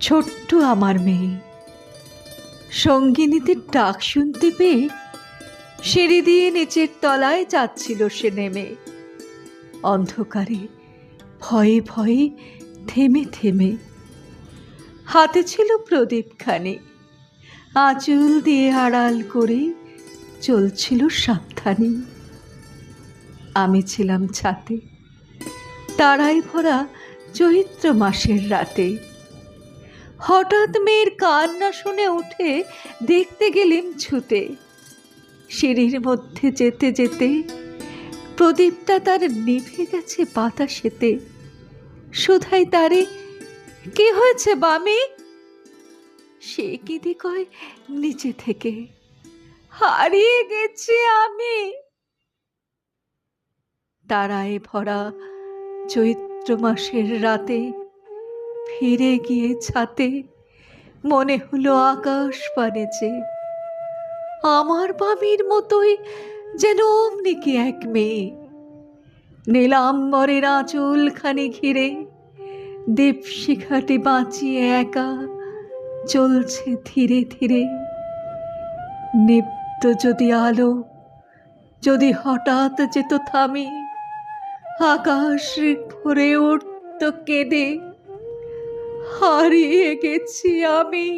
ছোট্ট আমার মেয়ে সঙ্গিনীদের ডাক শুনতে পেয়ে সিঁড়ি দিয়ে নিচের তলায় যাচ্ছিল সে নেমে। অন্ধকারে ভয়ে ভয়ে থেমে থেমে হাতে ছিল প্রদীপখানি, আঁচল দিয়ে আড়াল করে চলছিল সাবধানে। আমি ছিলাম ছাতে, তারায় ভরা চৈত্র মাসের রাতে। হঠাৎ মেয়ের কান্না শুনে উঠে দেখতে গেলেম ছুটে। সিঁড়ির মধ্যে যেতে যেতে প্রদীপটা তার নিভে গেছে বাতাসেতে। সুধাই তারে, কি হয়েছে বামি? সে কি কয় নিচে থেকে, হারিয়ে গেছি আমি। তারায় ভরা চৈত্র মাসের রাতে ফিরে গিয়ে ছাতে মনে হলো আকাশ পানেছে। আমার বামির মতোই যেন অমনি কি এক মেয়ে, নীলাম্বরের আঁচলখানি ঘিরে দীপশিখাটি বাঁচিয়ে একা চলছে ধীরে ধীরে। নিপ্ত যদি আলো যদি হঠাৎ যেত থামি, আকাশ ভরে উঠত কেঁদে, হারিয়ে গেছি আমি।